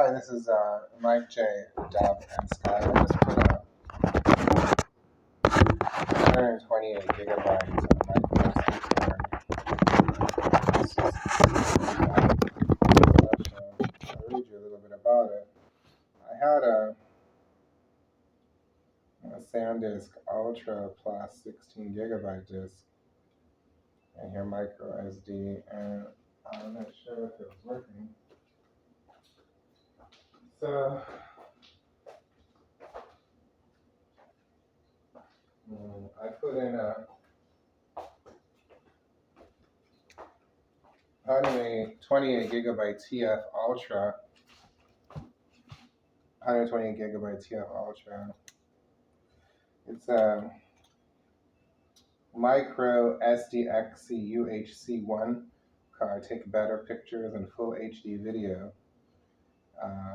Hi, this is Mike J. Dub and Sky. I just put 128 gigabytes of my I'll read you a little bit about it. I had a SanDisk Ultra Plus 16 gigabyte disk, and here micro SD, and I'm not sure if it was working. So I put in a 128 gigabyte TF Ultra, 128 gigabyte TF Ultra. It's a micro SDXC UHC1 card. Take better pictures and full HD video.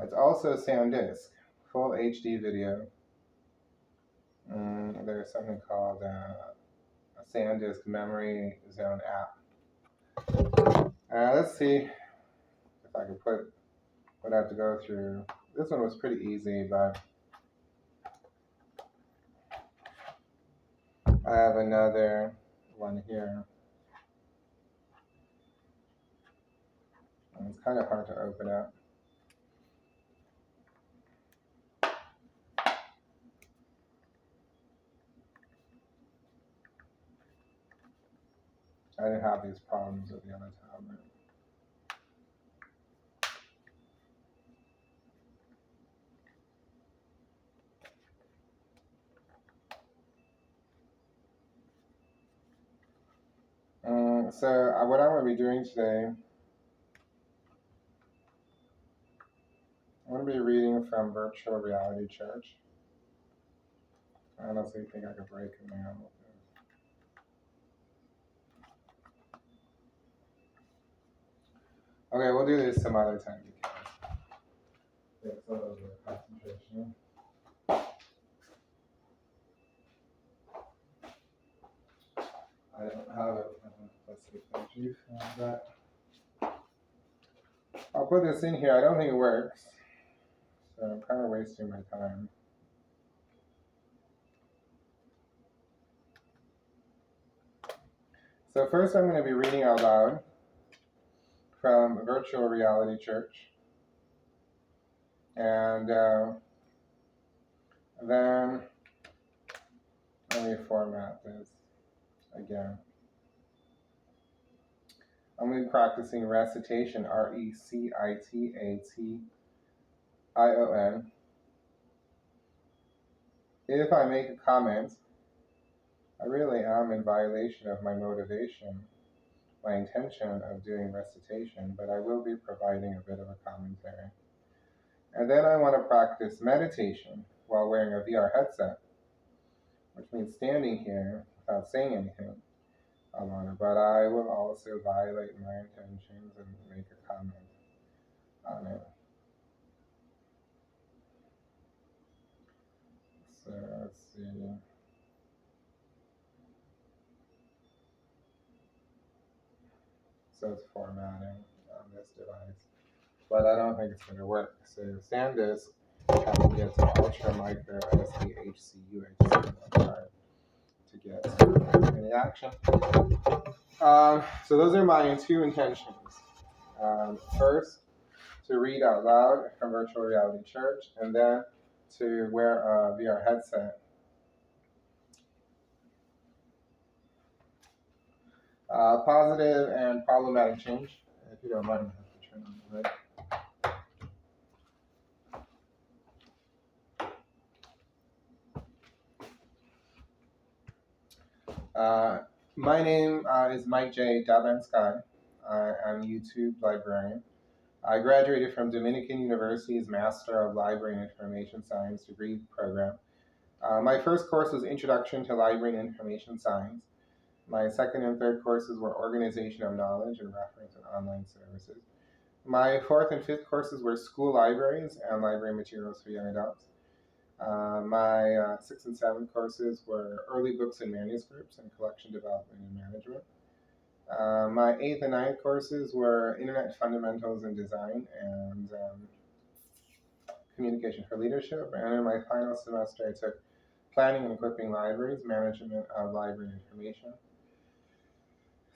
It's also SanDisk, full HD video. There's something called a SanDisk Memory Zone app. Let's see if I can put what I have to go through. This one was pretty easy, but I have another one here. It's kind of hard to open up. I didn't have these problems with the other tablet. So what I'm going to be doing today, I'm going to be reading from Virtual Reality Church. I honestly think I could break it now. Okay, we'll do this some other time because it's a little bit of concentration. I don't have it. Let's see if you found that. I'll put this in here. I don't think it works, so I'm kind of wasting my time. So first I'm going to be reading out loud from Virtual Reality Church. And then let me format this again. I'm going to be practicing recitation, RECITATION. If I make a comment, I really am in violation of my motivation, my intention of doing recitation, but I will be providing a bit of a commentary. And then I want to practice meditation while wearing a VR headset, which means standing here without saying anything on it, but I will also violate my intentions and make a comment on it. So let's see. So it's formatting on this device, but I don't think it's going to work. So SanDisk has to get to Ultra Micro SDHC UHC to get any action. So those are my two intentions. First, to read out loud from Virtual Reality Church, and then to wear a VR headset. Positive and problematic change. If you don't mind, I have to turn on the light. My name is Mike J. Dubensky. I'm YouTube librarian. I graduated from Dominican University's Master of Library and Information Science degree program. My first course was Introduction to Library and Information Science. My second and third courses were Organization of Knowledge and Reference and Online Services. My fourth and fifth courses were School Libraries and Library Materials for Young Adults. My sixth and seventh courses were Early Books and Manuscripts and Collection Development and Management. My eighth and ninth courses were Internet Fundamentals and Design and Communication for Leadership. And in my final semester, I took Planning and Equipping Libraries, Management of Library Information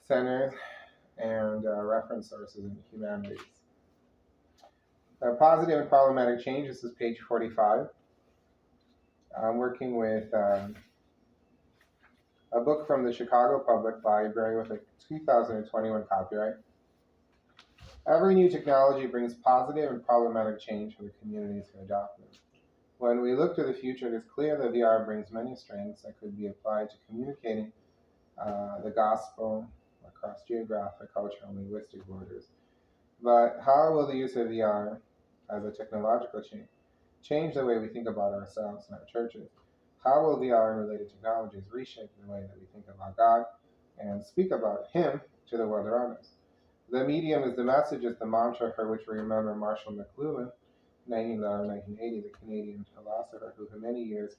Centers, and Reference Sources in Humanities. Positive and Problematic Change, this is page 45. I'm working with a book from the Chicago Public Library with a 2021 copyright. Every new technology brings positive and problematic change for the communities who adopt it. When we look to the future, it is clear that VR brings many strengths that could be applied to communicating the gospel across geographic, cultural, and linguistic borders. But how will the use of VR as a technological change the way we think about ourselves and our churches? How will VR and related technologies reshape the way that we think about God and speak about Him to the world around us? The medium is the message is the mantra for which we remember Marshall McLuhan, 1911-1980, the Canadian philosopher who for many years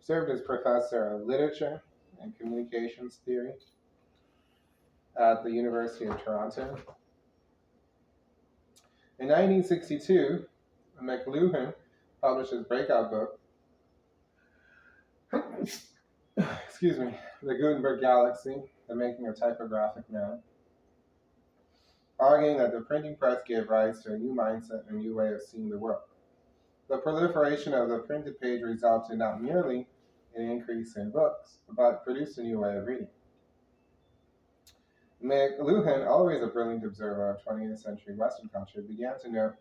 served as professor of literature and communications theory at the University of Toronto. In 1962, McLuhan published his breakout book, The Gutenberg Galaxy, The Making of Typographic Man, arguing that the printing press gave rise to a new mindset and a new way of seeing the world. The proliferation of the printed page resulted not merely in an increase in books, but produced a new way of reading. McLuhan, always a brilliant observer of 20th century Western culture, began to note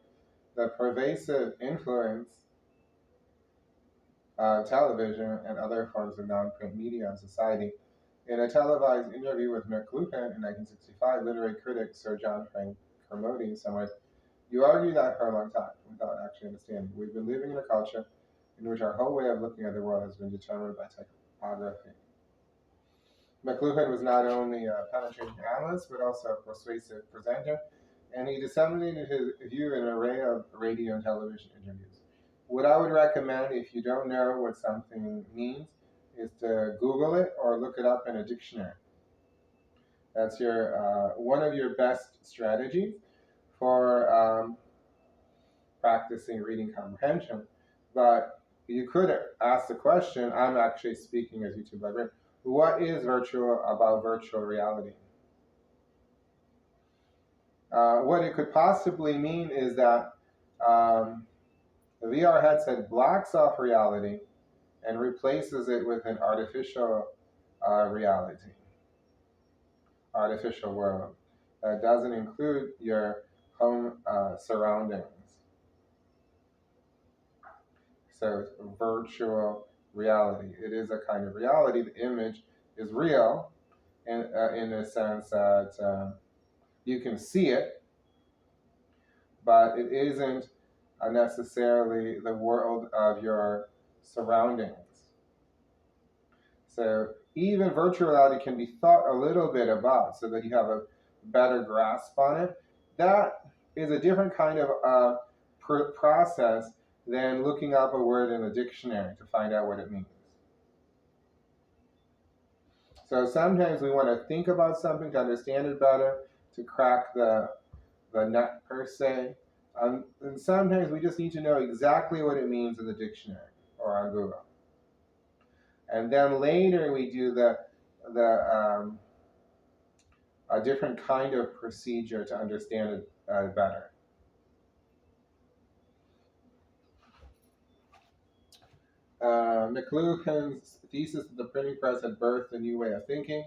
the pervasive influence of television and other forms of non-print media on society. In a televised interview with McLuhan in 1965, literary critic Sir John Frank Kermode summarized, "You argue that for a long time without actually understanding. We've been living in a culture in which our whole way of looking at the world has been determined by typography." McLuhan was not only a penetrating analyst, but also a persuasive presenter, and he disseminated his view in an array of radio and television interviews. What I would recommend if you don't know what something means is to Google it or look it up in a dictionary. That's one of your best strategies for practicing reading comprehension. But you could ask the question, I'm actually speaking as YouTube librarian, what is about virtual reality? What it could possibly mean is that the VR headset blocks off reality and replaces it with an artificial reality, artificial world that doesn't include your home surroundings. So it's virtual reality. It is a kind of reality. The image is real in the sense that you can see it, but it isn't necessarily the world of your surroundings. So even virtual reality can be thought a little bit about so that you have a better grasp on it. That is a different kind of process than looking up a word in a dictionary to find out what it means. So sometimes we want to think about something to understand it better, to crack the nut per se. And sometimes we just need to know exactly what it means in the dictionary or on Google. And then later we do a different kind of procedure to understand it better. McLuhan's thesis that the printing press had birthed a new way of thinking,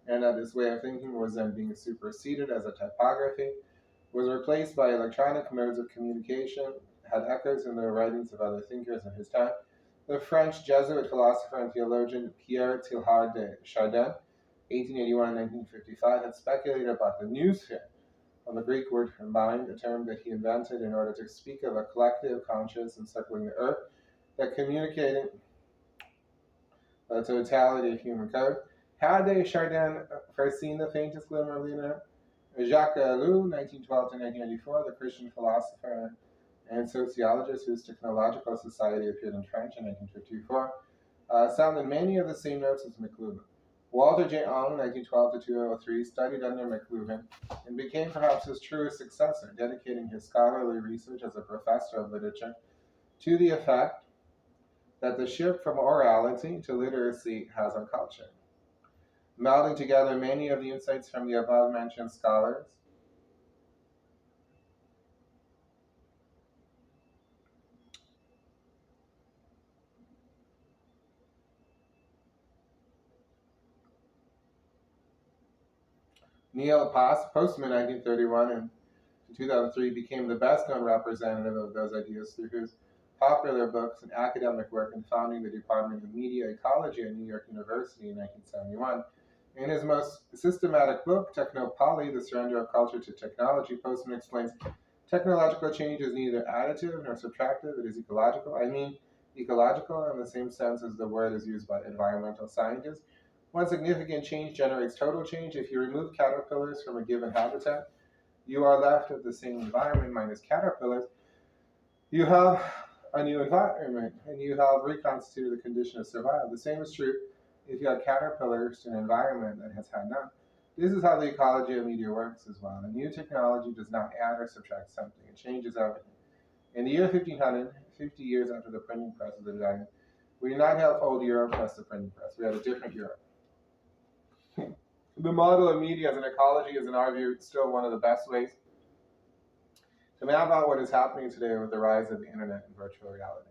and that this way of thinking was then being superseded as a typography, was replaced by electronic modes of communication, had echoes in the writings of other thinkers of his time. The French Jesuit philosopher and theologian Pierre Teilhard de Chardin, 1881-1955, had speculated about the noosphere, from the Greek word for mind, a term that he invented in order to speak of a collective conscious encircling the earth that communicated the totality of human code. Had de Chardin foreseen the faintest glimmer of the internet? Jacques Ellul, 1912-1994, the Christian philosopher and sociologist whose Technological Society appeared in French in 1954, sounded many of the same notes as McLuhan. Walter J. Ong, 1912-2003, studied under McLuhan and became perhaps his truest successor, dedicating his scholarly research as a professor of literature to the effect that the shift from orality to literacy has on culture, melding together many of the insights from the above mentioned scholars. Neil Postman, 1931 and 2003, became the best known representative of those ideas through his popular books and academic work in founding the Department of Media Ecology at New York University in 1971. In his most systematic book, Technopoly, The Surrender of Culture to Technology, Postman explains technological change is neither additive nor subtractive, it is ecological. I mean, ecological in the same sense as the word is used by environmental scientists. One significant change generates total change. If you remove caterpillars from a given habitat, you are left with the same environment minus caterpillars. You have a new environment and you have reconstituted the condition of survival. The same is true if you add caterpillars to an environment that has had none. This is how the ecology of media works as well. A new technology does not add or subtract something, it changes everything. In the year 1500, 50 years after the printing press was invented, we did not have old Europe plus the printing press. We had a different Europe. The model of media as an ecology is, in our view, still one of the best ways to map out what is happening today with the rise of the internet and virtual reality.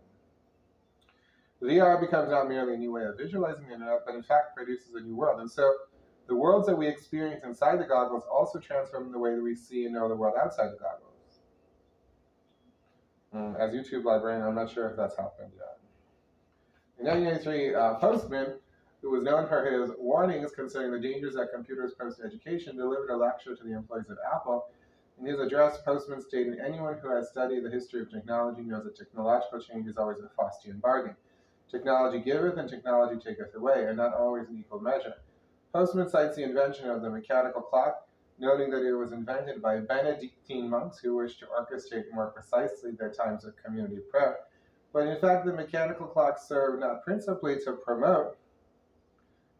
VR becomes not merely a new way of visualizing the internet, but in fact produces a new world. And so the worlds that we experience inside the goggles also transform the way that we see and know the world outside the goggles. As YouTube librarian, I'm not sure if that's happened yet. In 1993, Postman, who was known for his warnings concerning the dangers that computers pose to education, delivered a lecture to the employees of Apple. In his address, Postman stated, anyone who has studied the history of technology knows that technological change is always a Faustian bargain. Technology giveth and technology taketh away, and not always in equal measure. Postman cites the invention of the mechanical clock, noting that it was invented by Benedictine monks who wished to orchestrate more precisely their times of community prayer. But in fact, the mechanical clock served not principally to promote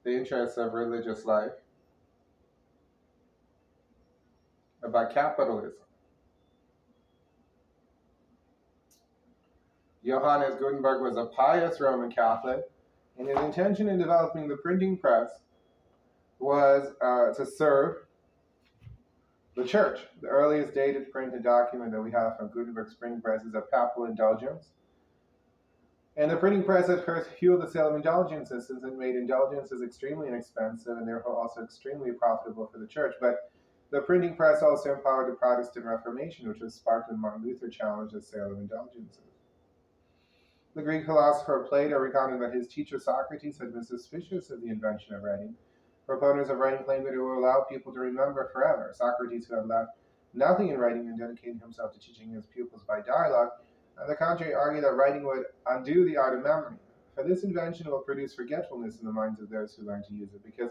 the interests of religious life, but capitalism. Johannes Gutenberg was a pious Roman Catholic, and his intention in developing the printing press was to serve the church. The earliest dated printed document that we have from Gutenberg's printing press is a papal indulgence. And the printing press at first fueled the sale of indulgences, since it made indulgences extremely inexpensive and therefore also extremely profitable for the church. But the printing press also empowered the Protestant Reformation, which was sparked when Martin Luther challenged the sale of indulgences. The Greek philosopher Plato recounted that his teacher Socrates had been suspicious of the invention of writing. Proponents of writing claimed that it would allow people to remember forever. Socrates, who had left nothing in writing and dedicated himself to teaching his pupils by dialogue, on the contrary, argued that writing would undo the art of memory. For this invention will produce forgetfulness in the minds of those who learn to use it, because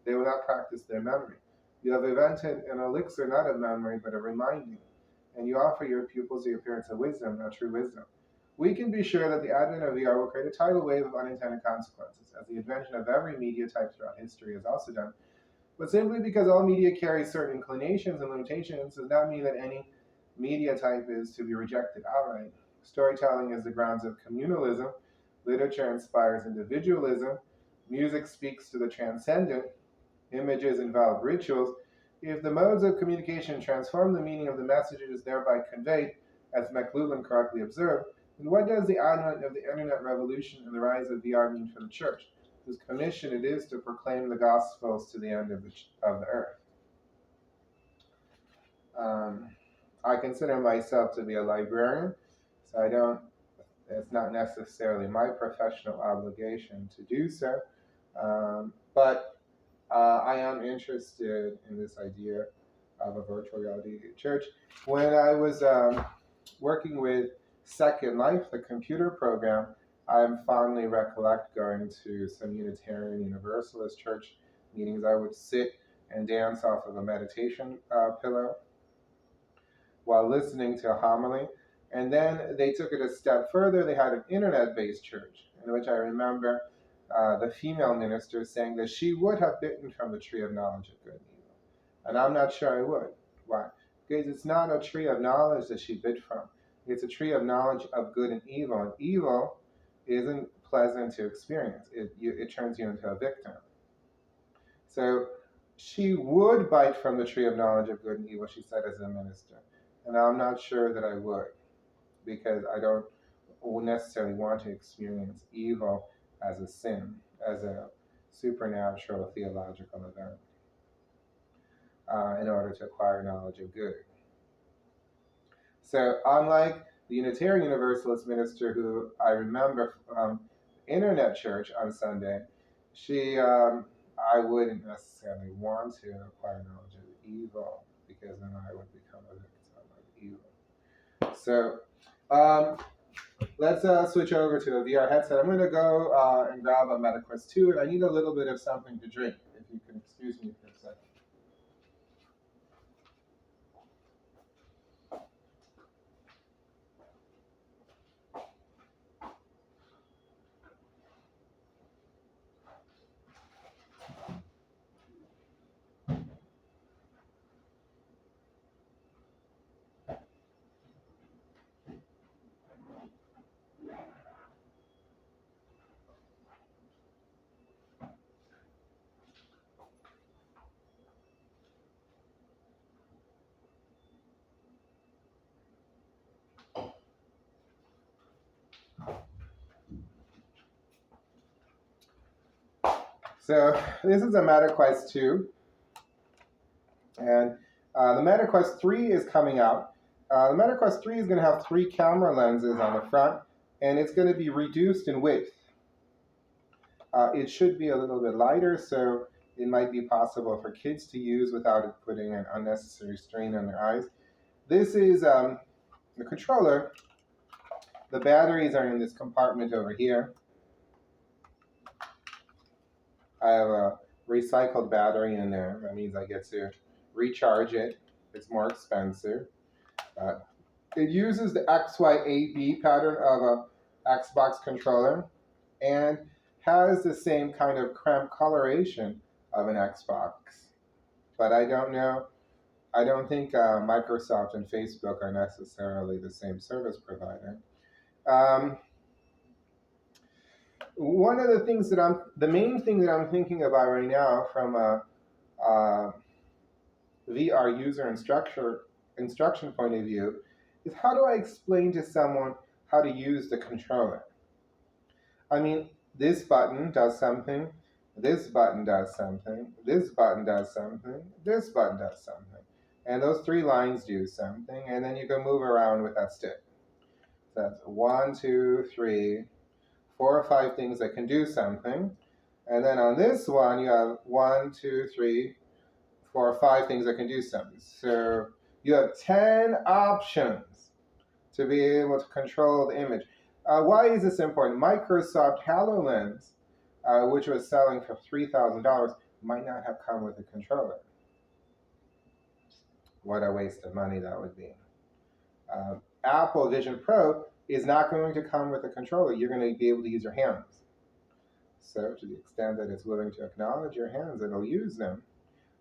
they will not practice their memory. You have invented an elixir not of memory, but of reminding, and you offer your pupils the appearance of wisdom, not true wisdom. We can be sure that the advent of VR will create a tidal wave of unintended consequences, as the invention of every media type throughout history has also done. But simply because all media carries certain inclinations and limitations does not mean that any media type is to be rejected outright. Storytelling is the grounds of communalism, literature inspires individualism, music speaks to the transcendent, images involve rituals. If the modes of communication transform the meaning of the messages thereby conveyed, as McLuhan correctly observed, then what does the advent of the internet revolution and the rise of VR mean for the church, whose commission it is to proclaim the gospels to the end of the earth? I consider myself to be a librarian, so it's not necessarily my professional obligation to do so, but I am interested in this idea of a virtual reality church. When I was working with Second Life, the computer program, I fondly recollect going to some Unitarian Universalist church meetings. I would sit and dance off of a meditation pillow while listening to a homily. And then they took it a step further. They had an internet-based church, in which I remember the female minister saying that she would have bitten from the tree of knowledge of good and evil. And I'm not sure I would. Why? Because it's not a tree of knowledge that she bit from. It's a tree of knowledge of good and evil. And evil isn't pleasant to experience. It turns you into a victim. So she would bite from the tree of knowledge of good and evil, she said, as a minister. And I'm not sure that I would, because I don't necessarily want to experience evil as a sin, as a supernatural theological event, in order to acquire knowledge of good. So, unlike the Unitarian Universalist minister who I remember from Internet Church on Sunday, I wouldn't necessarily want to acquire knowledge of evil, because then I would become a victim of evil. So, let's switch over to a VR headset. I'm going to go and grab a MetaQuest 2, and I need a little bit of something to drink, if you can excuse me for a second. So this is a MetaQuest 2, and the MetaQuest 3 is coming out. The MetaQuest 3 is going to have 3 camera lenses on the front, and it's going to be reduced in width. It should be a little bit lighter, so it might be possible for kids to use without it putting an unnecessary strain on their eyes. This is the controller. The batteries are in this compartment over here. I have a recycled battery in there. That means I get to recharge it. It's more expensive. It uses the XYAB pattern of a Xbox controller and has the same kind of cramped coloration of an Xbox. But I don't know. I don't think Microsoft and Facebook are necessarily the same service provider. One of the things the main thing that I'm thinking about right now from a VR user instruction point of view is, how do I explain to someone how to use the controller? I mean, this button does something, this button does something, this button does something, this button does something. And those 3 lines do something, and then you can move around with that stick. So that's 1, 2, 3, 4 or 5 things that can do something. And then on this one, you have 1, 2, 3, 4 or 5 things that can do something. So you have 10 options to be able to control the image. Why is this important? Microsoft HoloLens, which was selling for $3,000, might not have come with a controller. What a waste of money that would be. Apple Vision Pro is not going to come with a controller. You're going to be able to use your hands. So to the extent that it's willing to acknowledge your hands, it'll use them.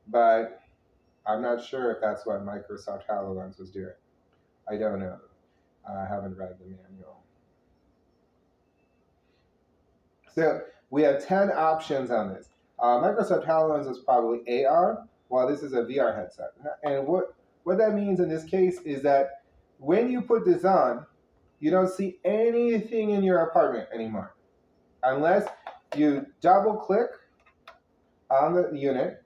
But I'm not sure if that's what Microsoft HoloLens was doing. I don't know. I haven't read the manual. So we have 10 options on this. Microsoft HoloLens is probably AR, while this is a VR headset. And what that means in this case is that when you put this on, you don't see anything in your apartment anymore, unless you double click on the unit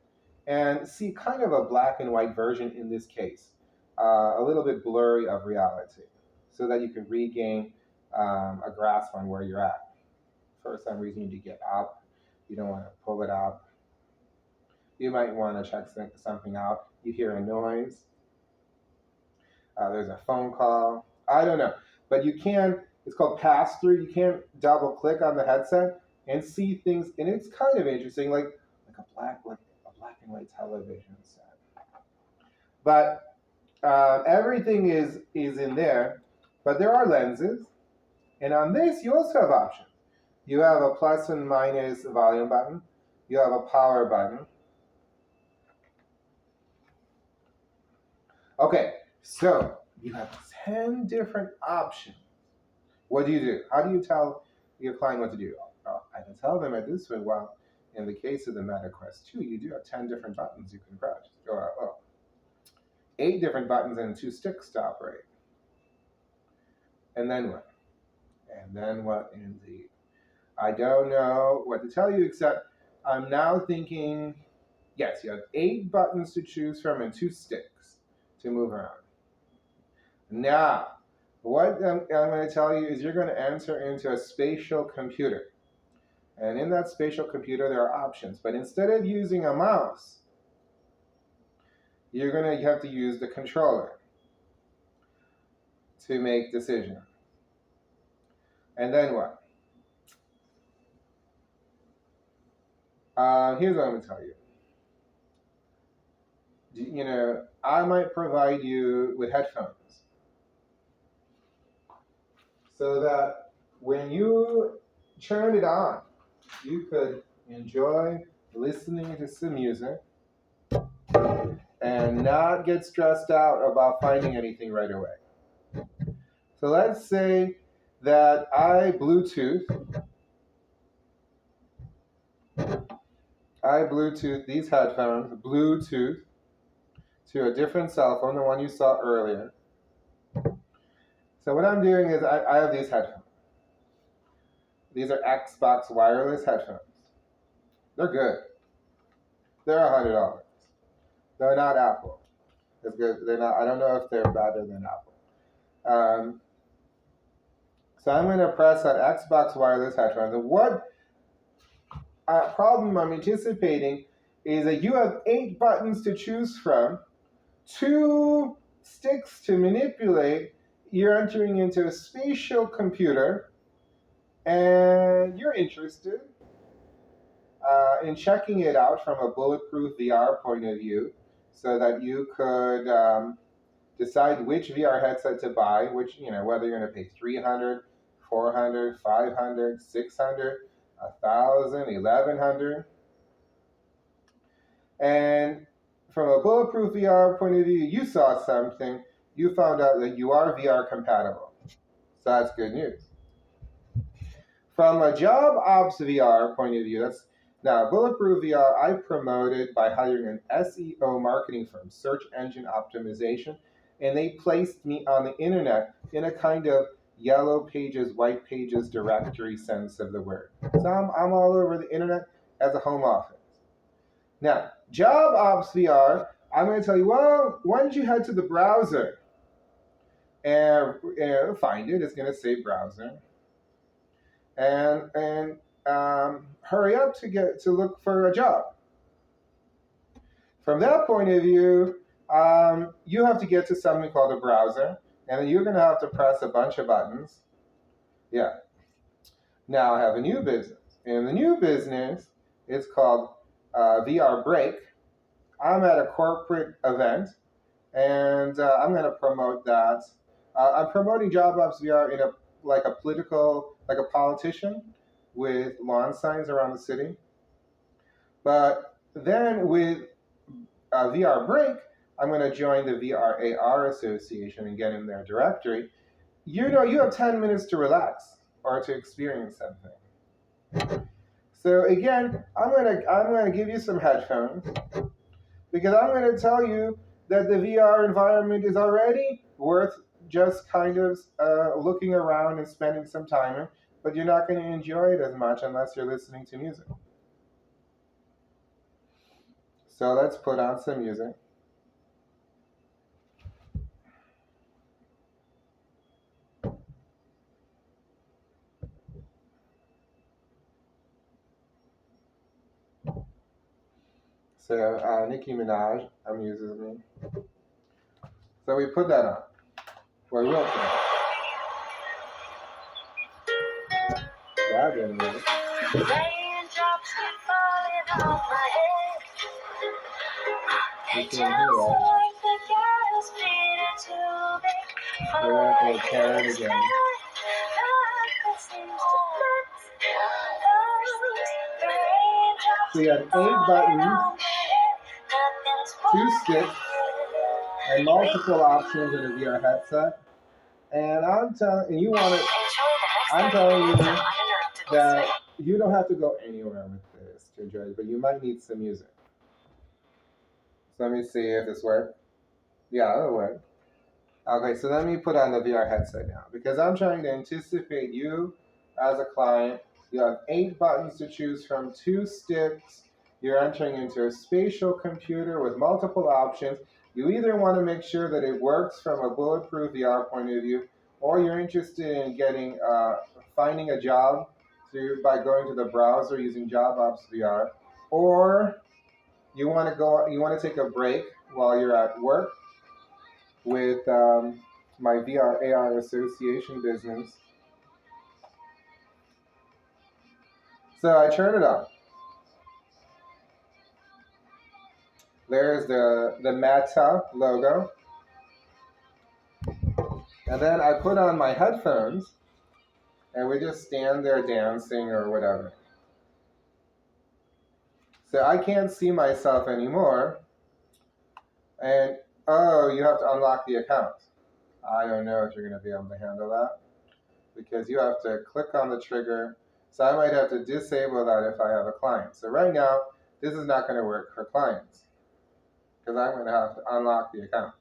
and see kind of a black and white version in this case, a little bit blurry of reality, so that you can regain a grasp on where you're at. For some reason, you need to get up. You don't want to pull it up. You might want to check something out. You hear a noise. There's a phone call. I don't know. But you can, it's called pass-through. You can double click on the headset and see things. And it's kind of interesting, like a black and white television set. But everything is in there. But there are lenses. And on this, you also have options. You have a plus and minus volume button. You have a power button. Okay, so You have 10 different options. What do? How do you tell your client what to do? I can tell them at this way, well, in the case of the MetaQuest 2, you do have 10 different buttons you can press. 8 different buttons and 2 sticks to operate. And then what? And then what indeed? I don't know what to tell you, except I'm now thinking, yes, you have 8 buttons to choose from and 2 sticks to move around. Now, what I'm going to tell you is you're going to enter into a spatial computer. And in that spatial computer, there are options. But instead of using a mouse, you're going to have to use the controller to make decisions. And then what? Here's what I'm going to tell you. You know, I might provide you with headphones so that when you turn it on, you could enjoy listening to some music and not get stressed out about finding anything right away. So let's say that I Bluetooth these headphones, Bluetooth, to a different cell phone, the one you saw earlier. So what I'm doing is I have these headphones. These are Xbox wireless headphones. They're good. They're $100. They're not Apple. It's good. They're not. I don't know if they're better than Apple. So I'm going to press on Xbox wireless headphones. And what problem I'm anticipating is that you have 8 buttons to choose from, 2 sticks to manipulate. You're entering into a spatial computer, and you're interested in checking it out from a bulletproof VR point of view so that you could decide which VR headset to buy, which, you know, whether you're going to pay $300, $400, $500, $600, $1,000, $1,100. And from a bulletproof VR point of view, you saw something. You found out that you are VR compatible. So that's good news. From a job ops VR point of view, now bulletproof VR I promoted by hiring an SEO marketing firm, search engine optimization, and they placed me on the internet in a kind of yellow pages, white pages directory sense of the word. So I'm all over the internet as a home office. Now, job ops VR, I'm going to tell you, well, why don't you head to the browser and find it. It's going to say browser. And hurry up to look for a job. From that point of view, you have to get to something called a browser, and then you're going to have to press a bunch of buttons. Yeah. Now I have a new business. And the new business is called VR Break. I'm at a corporate event, and I'm going to promote that. I'm promoting Job Ops VR in like a politician with lawn signs around the city. But then with VR Break, I'm going to join the VR AR Association and get in their directory. You know, you have 10 minutes to relax or to experience something. So again, I'm going to give you some headphones because I'm going to tell you that the VR environment is already worth just kind of looking around and spending some time in, but you're not going to enjoy it as much unless you're listening to music. So let's put on some music. So Nicki Minaj amuses me. So we put that on. Well, we won't put it on. That didn't work. Raindrops keep falling on my head. You can hear that. Like the gas feeding too big for We're going to tear it again. So you have 8 buttons, 2 sticks, and multiple options in a VR headset. And I'm telling you that you don't have to go anywhere with this to enjoy it, but you might need some music. So let me see if this works. Yeah, it'll work. Okay, so let me put on the VR headset now because I'm trying to anticipate you as a client. You have 8 buttons to choose from, 2 sticks. You're entering into a spatial computer with multiple options. You either want to make sure that it works from a bulletproof VR point of view, or you're interested in finding a job by going to the browser using JobOps VR, or you want to take a break while you're at work with my VR AR association business. So I turn it on. There's the Meta logo. And then I put on my headphones and we just stand there dancing or whatever. So I can't see myself anymore. And oh, you have to unlock the account. I don't know if you're going to be able to handle that because you have to click on the trigger. So I might have to disable that if I have a client. So right now, this is not going to work for clients because I'm going to have to unlock the account.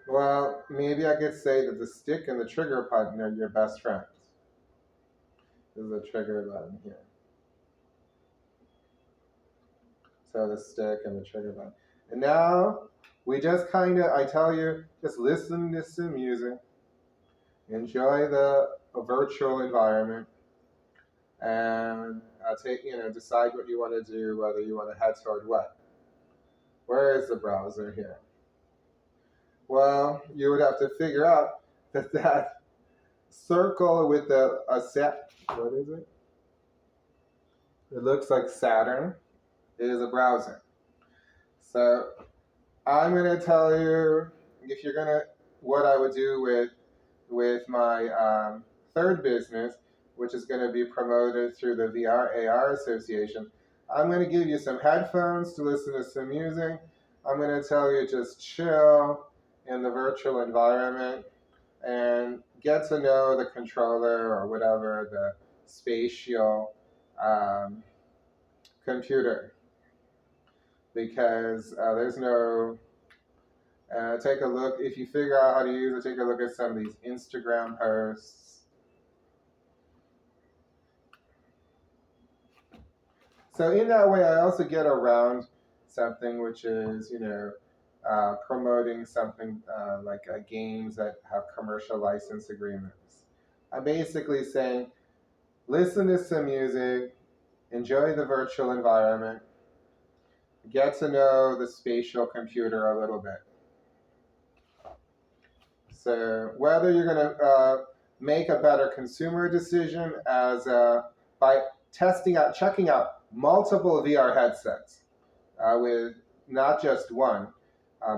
Well, maybe I could say that the stick and the trigger button are your best friends. This is the trigger button here. So the stick and the trigger button. And now we just I tell you, just listen to some music, enjoy the virtual environment, and decide what you want to do, whether you want to head toward what. Where is the browser here? Well, you would have to figure out that circle with a set. What is it? It looks like Saturn. It is a browser. So I'm gonna tell you if you're gonna what I would do with my third business, which is going to be promoted through the VR AR Association. I'm going to give you some headphones to listen to some music. I'm going to tell you just chill in the virtual environment and get to know the controller or whatever, the spatial computer, because there's no take a look. If you figure out how to use it, take a look at some of these Instagram posts. So in that way, I also get around something which is, promoting something like games that have commercial license agreements. I'm basically saying, listen to some music, enjoy the virtual environment, get to know the spatial computer a little bit. So whether you're going to make a better consumer decision by checking out multiple VR headsets with not just one,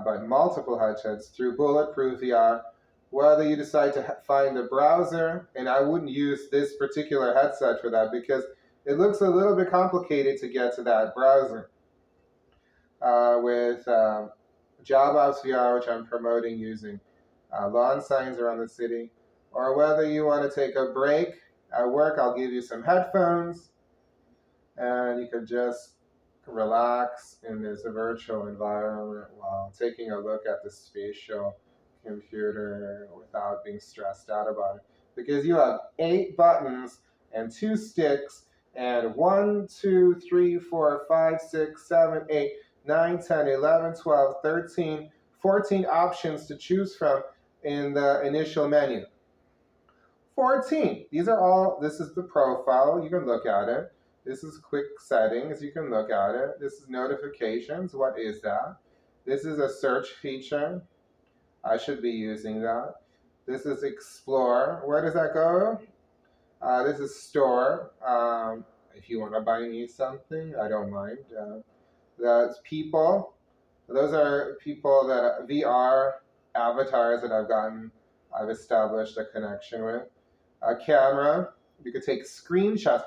but multiple headsets through Bulletproof VR, whether you decide to find a browser, and I wouldn't use this particular headset for that because it looks a little bit complicated to get to that browser. With JobOps VR, which I'm promoting using lawn signs around the city, or whether you want to take a break at work, I'll give you some headphones, and you can just relax in this virtual environment while taking a look at the spatial computer without being stressed out about it. Because you have 8 buttons and 2 sticks and 1, 2, 3, 4, 5, 6, 7, 8, 9, 10, 11, 12, 13, 14 options to choose from in the initial menu. 14. This is the profile. You can look at it. This is quick settings. You can look at it. This is notifications. What is that? This is a search feature. I should be using that. This is explore. Where does that go? This is store. if you want to buy me something, I don't mind. That's people. Those are people that VR avatars that I've established a connection with. A camera, you could take screenshots,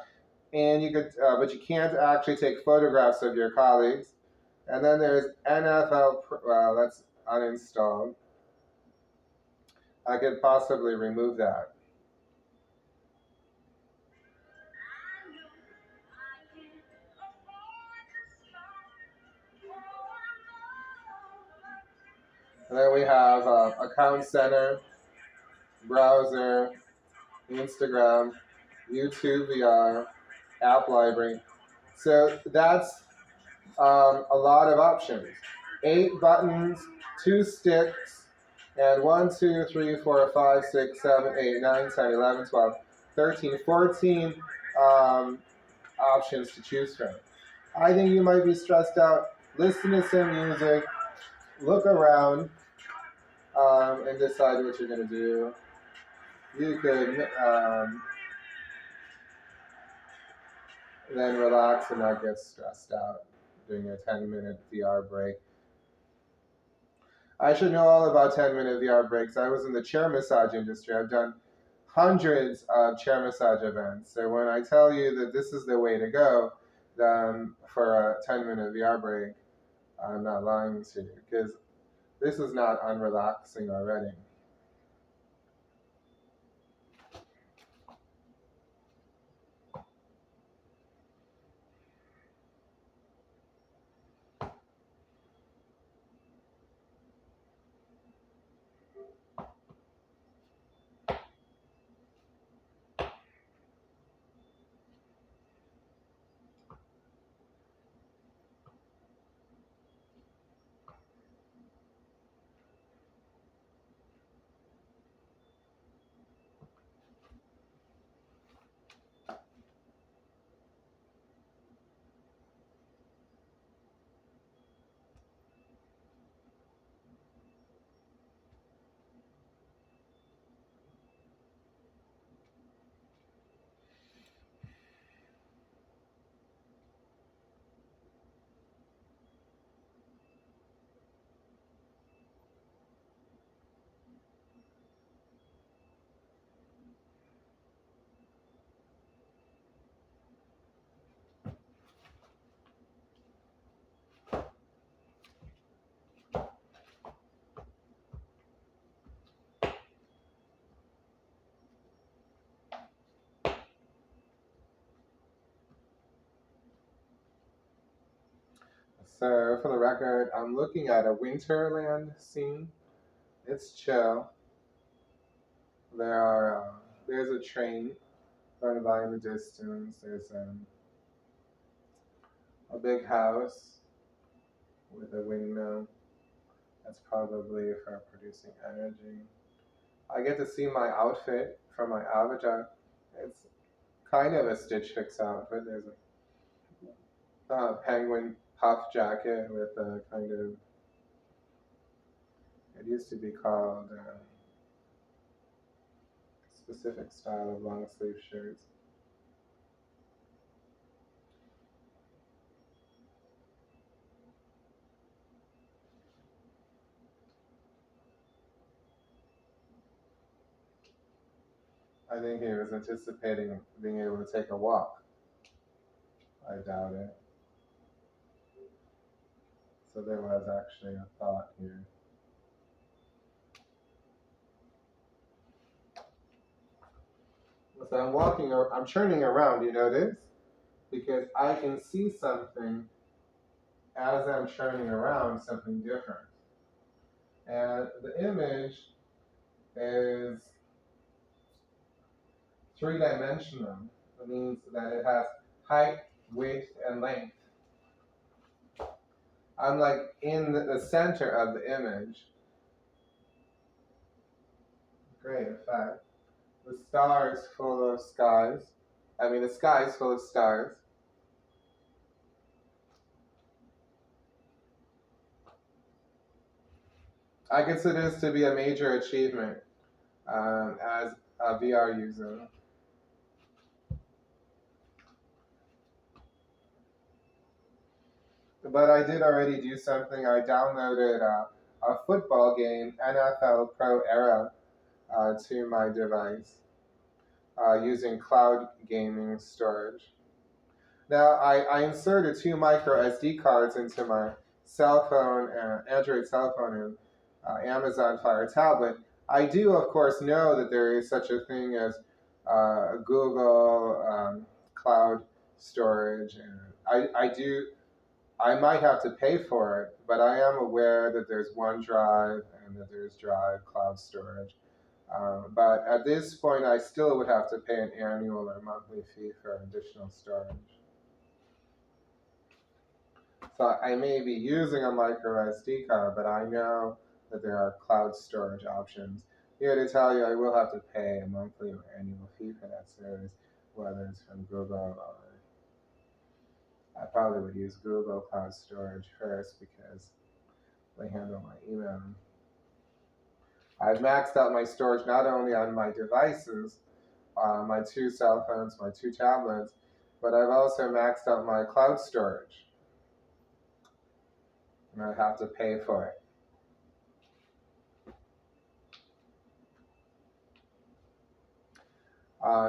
and you could, but you can't actually take photographs of your colleagues. And then there's NFL. Well, that's uninstalled. I could possibly remove that. And then we have account center, browser, Instagram, YouTube VR, app library. So that's a lot of options. 8 buttons, 2 sticks, and 1, 2, 3, 4, 5, 6, 7, 8, 9, 10, 11, 12, 13, 14 options to choose from. I think you might be stressed out. Listen to some music, look around, and decide what you're going to do. You could then relax and not get stressed out during a 10-minute VR break. I should know all about 10-minute VR breaks. I was in the chair massage industry. I've done hundreds of chair massage events. So when I tell you that this is the way to go for a 10-minute VR break, I'm not lying to you, because this is not unrelaxing already. So for the record, I'm looking at a Winterland scene. It's chill. There's a train going by in the distance. There's a big house with a windmill. That's probably for producing energy. I get to see my outfit from my avatar. It's kind of a Stitch Fix outfit. There's a penguin puff jacket with a kind of, it used to be called specific style of long sleeve shirts. I think he was anticipating being able to take a walk. I doubt it. So there was actually a thought here. So I'm turning around, you notice? Because I can see something as I'm turning around, something different. And the image is three-dimensional. It means that it has height, width, and length. I'm like in the center of the image. Great effect. The sky is full of stars. The sky is full of stars. I consider this to be a major achievement as a VR user. but I did already do something. I downloaded a football game, NFL Pro Era, to my device using cloud gaming storage. Now, I inserted two micro SD cards into my cell phone, Android cell phone, and Amazon Fire tablet. I do, of course, know that there is such a thing as Google Cloud storage, and I might have to pay for it, but I am aware that there's OneDrive and that there's Drive Cloud storage. But at this point, I still would have to pay an annual or monthly fee for additional storage. So I may be using a micro SD card, but I know that there are cloud storage options. Here to tell you, I will have to pay a monthly or annual fee for that service, whether it's from Google or I probably would use Google Cloud Storage first because they handle my email. I've maxed out my storage not only on my devices, my two cell phones, my two tablets, but I've also maxed out my cloud storage. And I have to pay for it.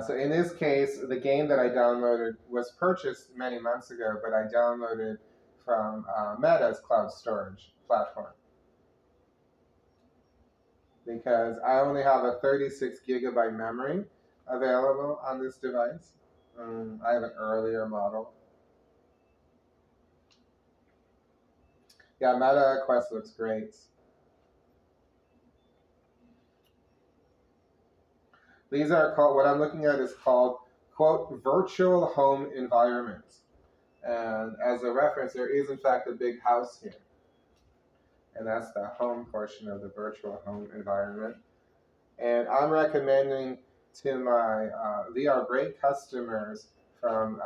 So in this case, the game that I downloaded was purchased many months ago, but I downloaded from Meta's cloud storage platform because I only have a 36 gigabyte memory available on this device. I have an earlier model. Yeah, Meta Quest looks great. These are called, what I'm looking at is called, quote, virtual home environments. And as a reference, there is in fact a big house here. And that's the home portion of the virtual home environment. And I'm recommending to my VR Break customers from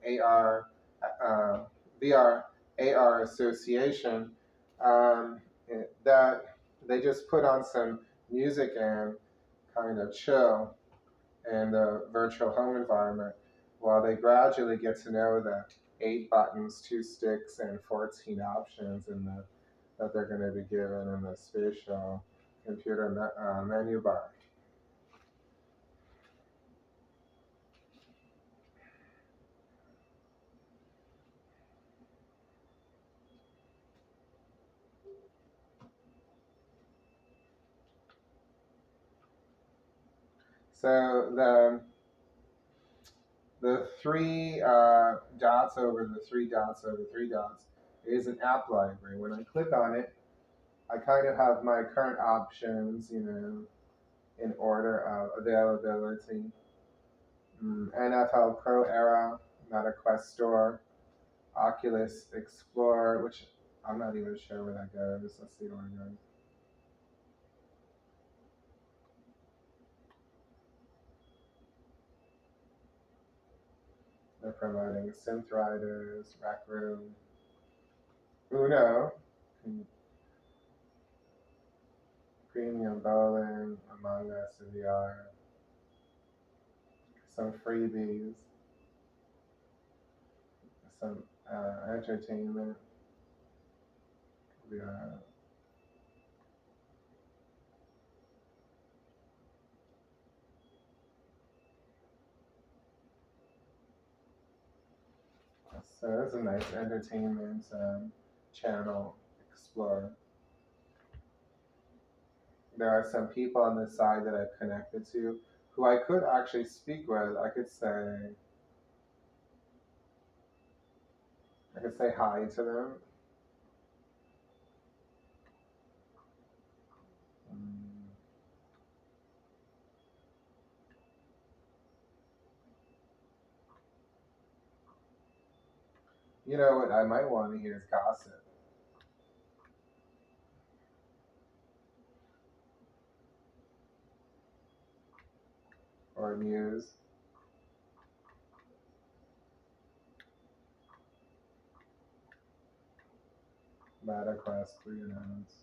the VR AR Association that they just put on some music and kind of chill in the virtual home environment while they gradually get to know the 8 buttons, 2 sticks, and 14 options that they're going to be given in the spatial computer menu bar. So the three dots over the three dots over three dots is an app library. When I click on it, I kind of have my current options, in order of availability. NFL Pro Era, Meta Quest Store, Oculus Explorer, which I'm not even sure where that goes. Let's see where it goes. They're promoting Synth Riders, Rec Room, Uno, Premium Bowling, Among Us VR, some freebies, some entertainment VR. So that's a nice entertainment channel explorer. There are some people on this side that I've connected to who I could actually speak with. I could say hi to them. You know what I might want to hear is gossip or news. Meta Quest 3 announced.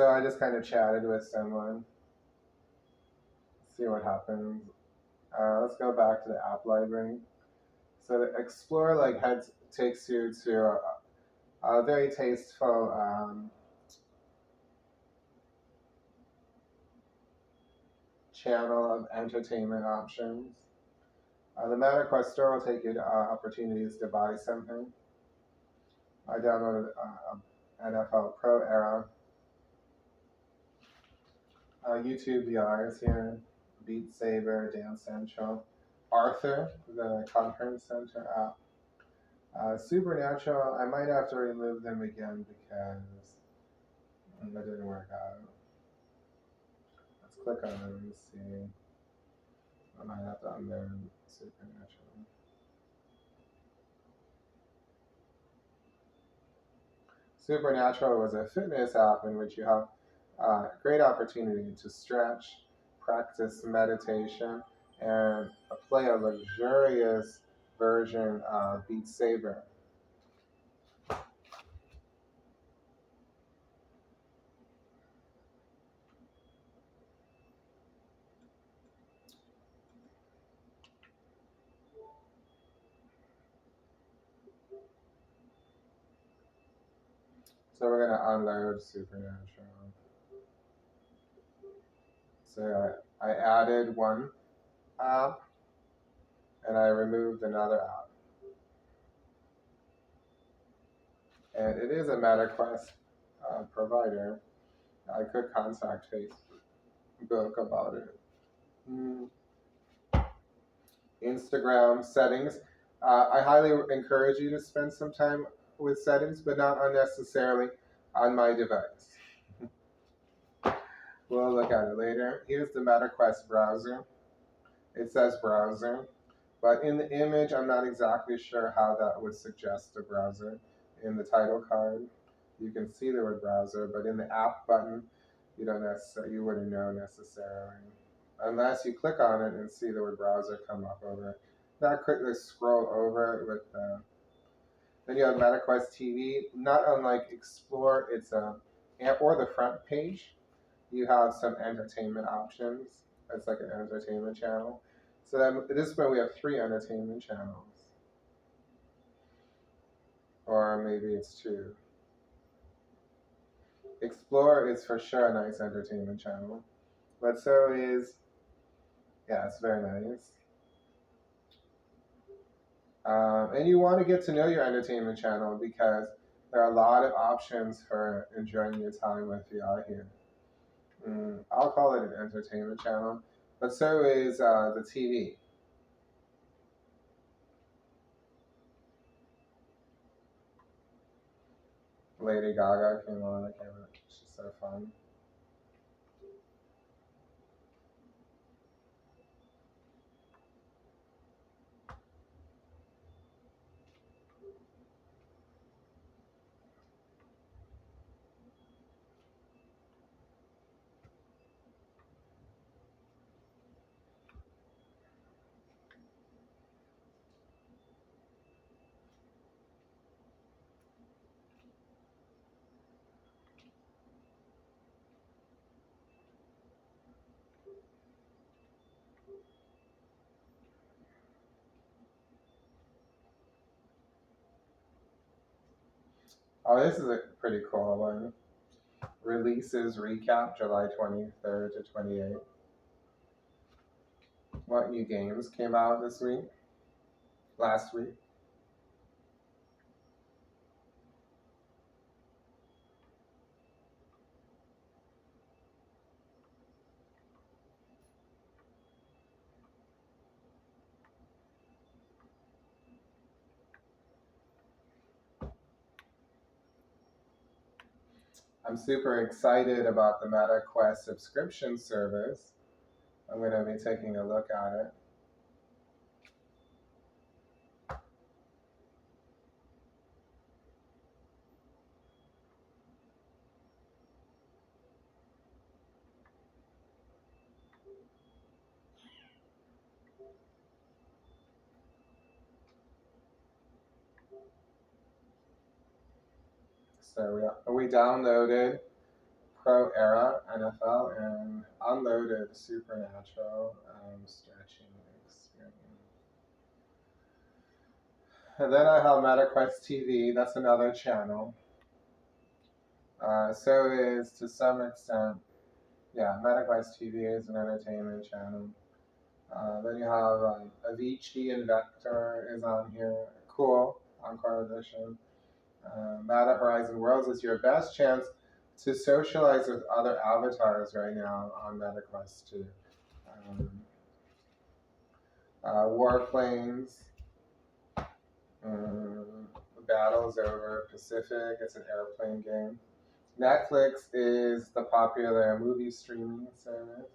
So I just kind of chatted with someone, see what happens. Let's go back to the app library. So the Explore takes you to a very tasteful channel of entertainment options. The MetaQuest store will take you to opportunities to buy something. I downloaded NFL Pro Era. YouTube VR is here. Beat Saber, Dance Central. Arthur, the conference center app. Supernatural, I might have to remove them again because that didn't work out. Let's click on them and see. I might have to unload Supernatural. Supernatural was a fitness app in which you have a great opportunity to stretch, practice meditation, and play a luxurious version of Beat Saber. So we're going to unload Supernatural. So I added one app and I removed another app. And it is a MetaQuest provider. I could contact Facebook about it. Instagram settings. I highly encourage you to spend some time with settings, but not unnecessarily on my device. We'll look at it later. Here's the MetaQuest browser. It says browser, but in the image, I'm not exactly sure how that would suggest a browser. In the title card, you can see the word browser, but in the app button, you wouldn't know necessarily, unless you click on it and see the word browser come up over it. Now quickly scroll over it with then you have MetaQuest TV. Not unlike Explore, or the front page. You have some entertainment options. It's like an entertainment channel. So then at this point we have 3 entertainment channels, or maybe it's 2. Explore is for sure a nice entertainment channel, but so is, yeah, it's very nice. And you want to get to know your entertainment channel because there are a lot of options for enjoying your time with VR here. I'll call it an entertainment channel, but so is the TV. Lady Gaga came on. I can't remember. She's so fun. Oh, this is a pretty cool one. Releases recap July 23rd to 28th. What new games came out this week? Last week? I'm super excited about the MetaQuest subscription service. I'm going to be taking a look at it. So we downloaded Pro Era NFL and Unloaded Supernatural stretching experience. And then I have MetaQuest TV. That's another channel. So is to some extent, yeah, MetaQuest TV is an entertainment channel. Then you have Avicii and Vector is on here. Cool, Encore Edition. Meta Horizon Worlds is your best chance to socialize with other avatars right now on MetaQuest 2. Warplanes, Battles Over Pacific, it's an airplane game. Netflix is the popular movie streaming service.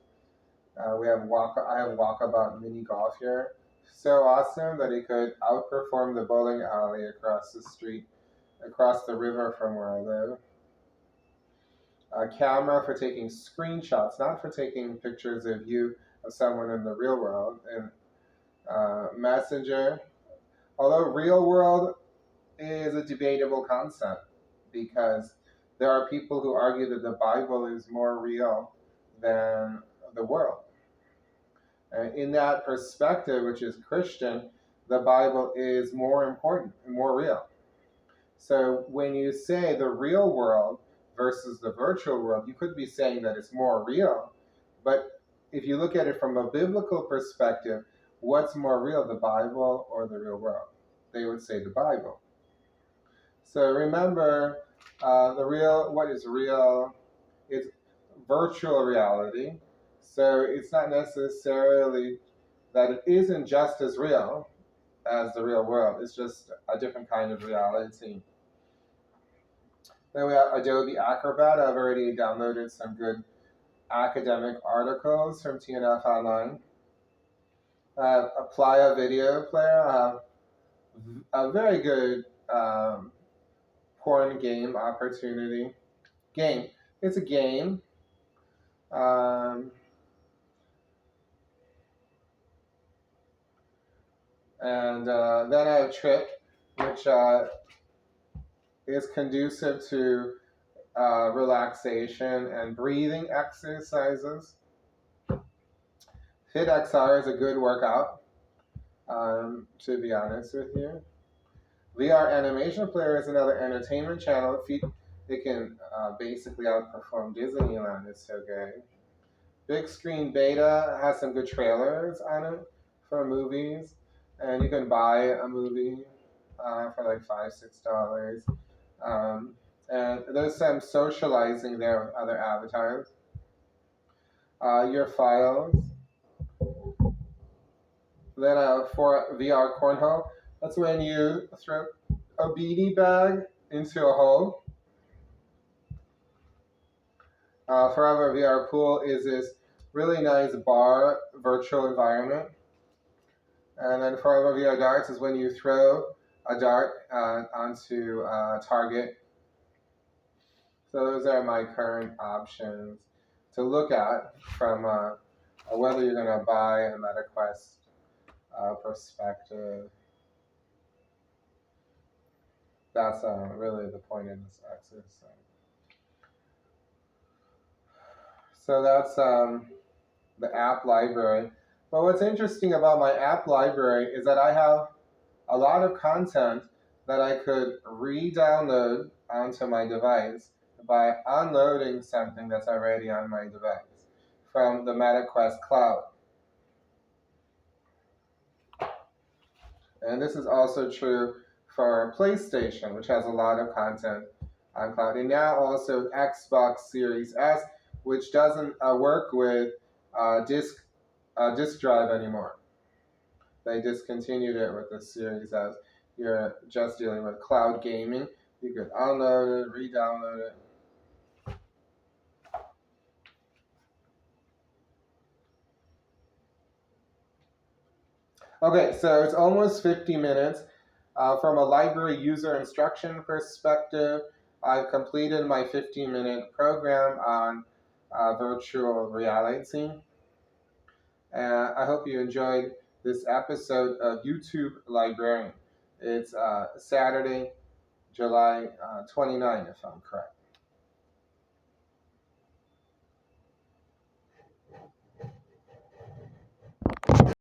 I have Walkabout Mini Golf here. So awesome that it could outperform the bowling alley across the street, across the river from where I live. A camera for taking screenshots, not for taking pictures of you, of someone in the real world. And Messenger, although real world is a debatable concept because there are people who argue that the Bible is more real than the world. In that perspective, which is Christian, the Bible is more important, more real. So when you say the real world versus the virtual world, you could be saying that it's more real. But if you look at it from a biblical perspective, what's more real, the Bible or the real world? They would say the Bible. So remember, what is real is virtual reality. So it's not necessarily that it isn't just as real as the real world. It's just a different kind of reality. Then we have Adobe Acrobat. I've already downloaded some good academic articles from TNF Online. Apply a video player. I have a very good porn game opportunity. Game. It's a game. And then I have Trick, which is conducive to relaxation and breathing exercises. FitXR is a good workout, to be honest with you. VR Animation Player is another entertainment channel. It can basically outperform Disneyland. It's so good. Big Screen Beta has some good trailers on it for movies, and you can buy a movie for like $5-6. And there's some socializing there with other avatars. Your files. Then for VR Cornhole, that's when you throw a beanie bag into a hole. Forever VR Pool is this really nice bar virtual environment. And then Forever VR Darts is when you throw a dart onto a target. So those are my current options to look at from whether you're going to buy a MetaQuest perspective. That's really the point of this exercise. So that's the app library. But what's interesting about my app library is that I have a lot of content that I could re-download onto my device by unloading something that's already on my device from the MetaQuest cloud. And this is also true for PlayStation, which has a lot of content on cloud. And now also Xbox Series S, which doesn't work with disk drive anymore. They discontinued it with the Series S. You're just dealing with cloud gaming. You could unload it, re-download it. Okay, so it's almost 50 minutes. From a library user instruction perspective, I've completed my 15-minute program on virtual reality. And I hope you enjoyed this episode of YouTube Librarian. It's Saturday, July 29, if I'm correct.